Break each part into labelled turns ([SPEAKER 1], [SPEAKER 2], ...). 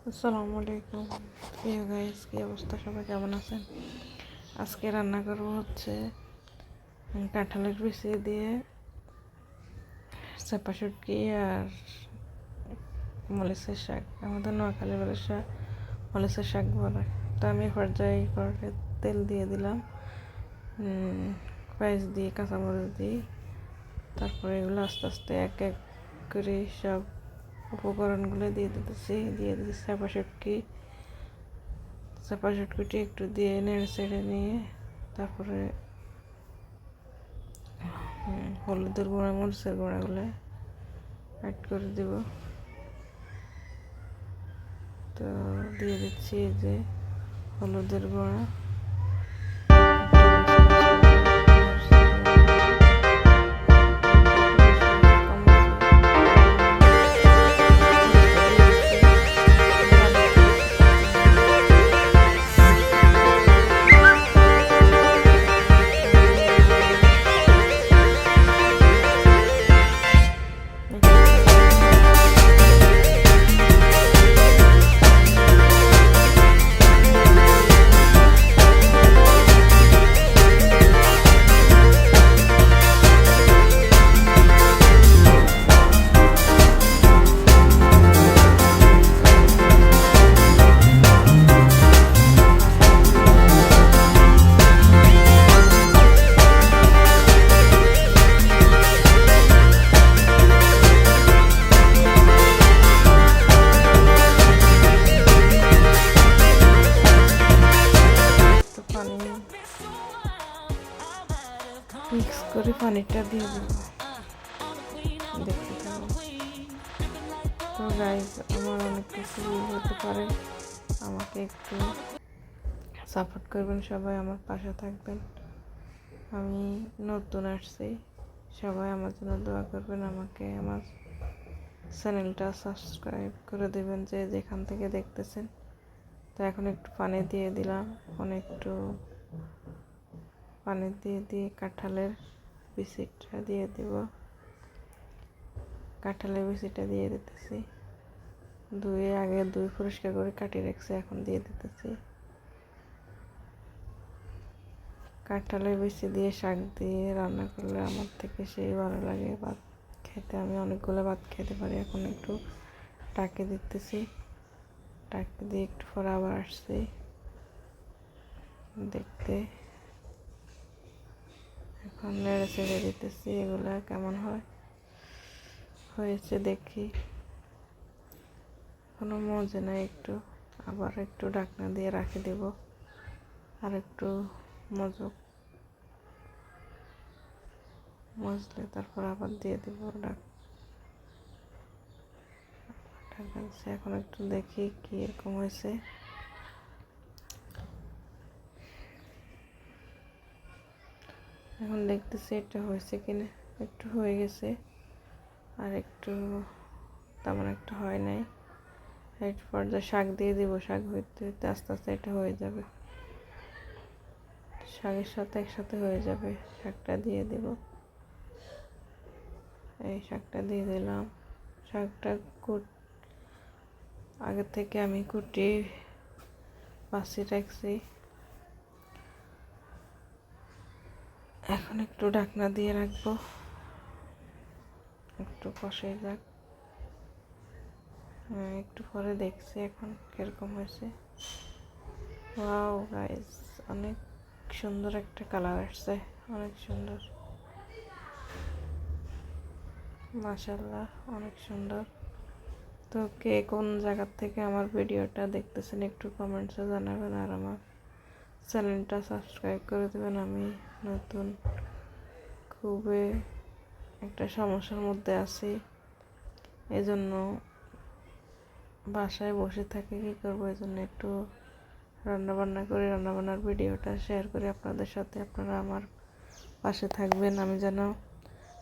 [SPEAKER 1] আসসালামু আলাইকুম প্রিয় গাইস, কি অবস্থা? সবাই কেমন আছেন? আজকে রান্না করব হচ্ছে কাঁঠালের বিচি দিয়ে চাপা শুটকি আর মরিচের শাক। আমাদের নোয়াখালী বলে মরিচের শাক বলে। তো আমি পর্যায়ে করে তেল দিয়ে দিলাম, পেঁয়াজ দিয়ে কাঁচামরিচ দিয়ে, তারপরে এগুলো আস্তে আস্তে এক এক করে সব উপকরণগুলো দিয়ে দিতেছি চাপা শুটকিটি একটু দিয়ে নেড়ে চেড়ে নিয়ে তারপরে হলুদের গুঁড়া মরিচের গুঁড়াগুলো অ্যাড করে দেব। তো দিয়ে দিচ্ছি এই যে হলুদের গুঁড়া, মিক্স করে পানিটা দিয়ে দেব। দেখতে থাকো। তো গাইস, আমার অনেক কিছু হতে পারে, আমাকে একটু সাপোর্ট করবেন, সবাই আমার পাশে থাকবেন। আমি নতুন আসছি, সবাই আমার জন্য দোয়া করবেন, আমাকে আমার চ্যানেলটা সাবস্ক্রাইব করে দেবেন যে যেখান থেকে দেখতেছেন। তো এখন একটু পানি দিয়ে দিলাম, একটু পানি দিয়ে কাঁঠালের বিচিটা দিয়ে দেব। কাঁঠালের বিচিটা দিয়ে দিতেছি, আগে পরিষ্কার করে কাটিয়ে রাখছি, এখন দিয়ে দিতেছি। কাঁঠালের বিচি দিয়ে শাক দিয়ে রান্না করলে আমার থেকে সেই ভালো লাগে ভাত খেতে। আমি অনেকগুলো ভাত খেতে পারি। এখন একটু টাকে দিতেছি, টাকে দিয়ে একটু পর আবার আসছি দেখতে। এখন নেড়ে চেড়ে দিতেছি, এগুলা কেমন হয়েছে দেখি। কোনো মজে নাই, আবার একটু ঢাকনা দিয়ে রাখে দেব, আর একটু মজলে তারপর আবার দিয়ে দেব এখন একটু দেখি কি এরকম হয়েছে। এখন দেখতেছি এটা হয়েছে কিনা, একটু হয়ে গেছে, আর একটু তেমন একটা হয় নাই। এর পর্যায়ে শাক দিয়ে দিব, শাক হইতে হইতে আস্তে আস্তে এটা হয়ে যাবে, শাকের সাথে একসাথে হয়ে যাবে। শাকটা দিয়ে দিব, এই শাকটা দিয়ে দিলাম। শাকটা আগে থেকে আমি কুটি বাছি রাখছি। এখন একটু ঢাকনা দিয়ে রাখবো, একটু কষে যাক। একটু পরে দেখছি এখন কিরকম হয়েছে। ওয়াও গাইস, অনেক সুন্দর একটা কালার আসছে, অনেক সুন্দর, মাশাআল্লাহ, অনেক সুন্দর। তো কে কোন জায়গা থেকে আমার ভিডিওটা দেখতেছেন একটু কমেন্টসে জানাবেন, আর আমার চ্যানেলটা সাবস্ক্রাইব করে দেবেন। আমি নতুন, খুবই একটা সমস্যার মধ্যে আছি, এজন্য বাসায় বসে থাকি, কী করবো, এই জন্য একটু রান্নাবান্নার ভিডিওটা শেয়ার করি আপনাদের সাথে। আপনারা আমার পাশে থাকবেন, আমি যেন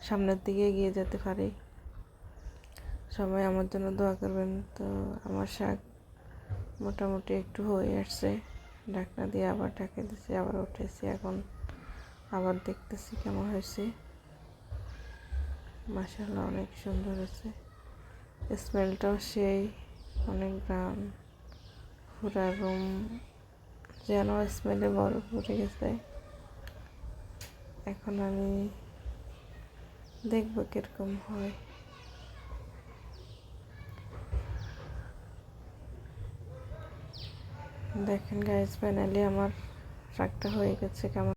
[SPEAKER 1] সামনের দিকে এগিয়ে যেতে পারি। সবাই আমার জন্য দোয়া করবেন। তো আমার শাক মোটামুটি একটু হয়ে আসছে, ঢাকনা দিয়ে আবার ঢাকে দিয়েছি, আবার উঠেছি। এখন আবার দেখতেছি কেমন হয়েছে। মাশাআল্লাহ, অনেক সুন্দর হয়েছে, স্মেলটাও সেই, অনেক গ্রাম। পুরা রুম যেন স্মেলে বরফ পড়ে গেছে। এখন আমি দেখবো কিরকম হয়। দেখেন গাইস, ফাইনালি আমার শাকটা হয়ে গেছে কেমন।